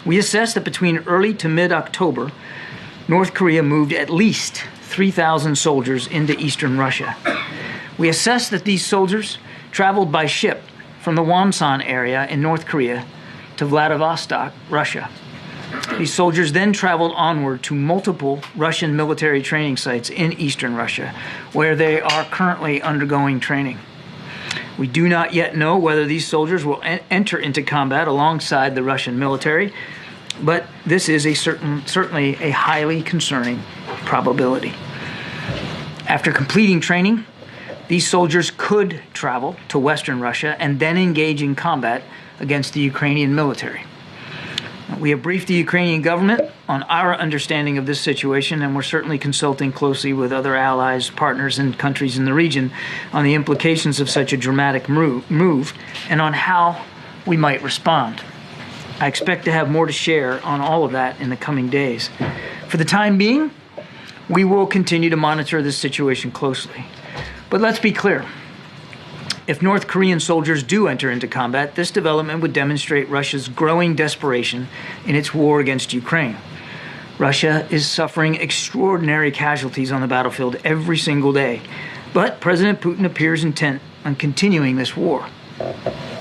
We assess that between early to mid-October, North Korea moved at least 3,000 soldiers into eastern Russia. We assess that these soldiers traveled by ship from the Wonsan area in North Korea to Vladivostok, Russia. These soldiers then traveled onward to multiple Russian military training sites in eastern Russia, where they are currently undergoing training. We do not yet know whether these soldiers will enter into combat alongside the Russian military, but this is certainly a highly concerning probability. After completing training, these soldiers could travel to Western Russia and then engage in combat against the Ukrainian military. We have briefed the Ukrainian government on our understanding of this situation, and we're certainly consulting closely with other allies, partners, and countries in the region on the implications of such a dramatic move and on how we might respond. I expect to have more to share on all of that in the coming days. For the time being, we will continue to monitor this situation closely. But let's be clear. If North Korean soldiers do enter into combat, this development would demonstrate Russia's growing desperation in its war against Ukraine. Russia is suffering extraordinary casualties on the battlefield every single day, but President Putin appears intent on continuing this war.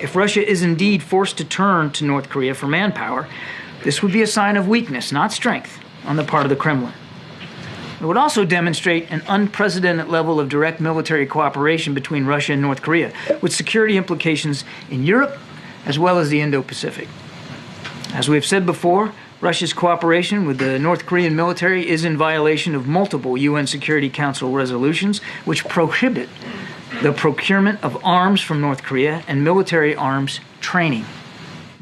If Russia is indeed forced to turn to North Korea for manpower, this would be a sign of weakness, not strength, on the part of the Kremlin. It would also demonstrate an unprecedented level of direct military cooperation between Russia and North Korea, with security implications in Europe as well as the Indo-Pacific. As we have said before, Russia's cooperation with the North Korean military is in violation of multiple UN Security Council resolutions which prohibit the procurement of arms from North Korea and military arms training.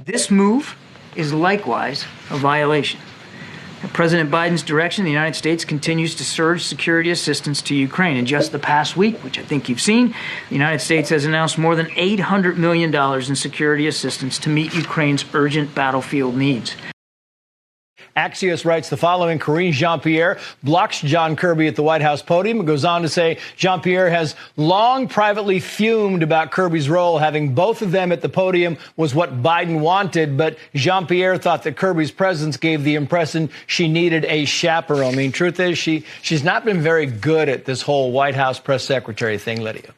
This move is likewise a violation. At President Biden's direction, the United States continues to surge security assistance to Ukraine. In just the past week, which I think you've seen, the United States has announced more than $800 million in security assistance to meet Ukraine's urgent battlefield needs. Axios writes the following: Karine Jean-Pierre blocks John Kirby at the White House podium. It goes on to say Jean-Pierre has long privately fumed about Kirby's role. Having both of them at the podium was what Biden wanted, but Jean-Pierre thought that Kirby's presence gave the impression she needed a chaperone. I mean, truth is, she's not been very good at this whole White House press secretary thing, Lydia.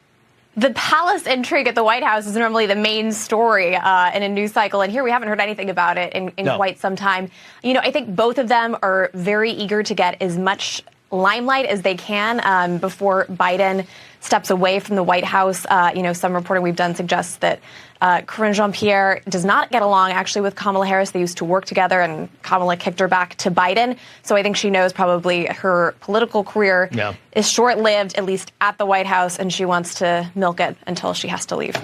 The palace intrigue at the White House is normally the main story in a news cycle, and here we haven't heard anything about it in quite some time. You know, I think both of them are very eager to get as much limelight as they can before Biden steps away from the White House. Some reporting we've done suggests that Karine Jean-Pierre does not get along actually with Kamala Harris. They used to work together, and Kamala kicked her back to Biden. So I think she knows probably her political career is short-lived, at least at the White House, and she wants to milk it until she has to leave.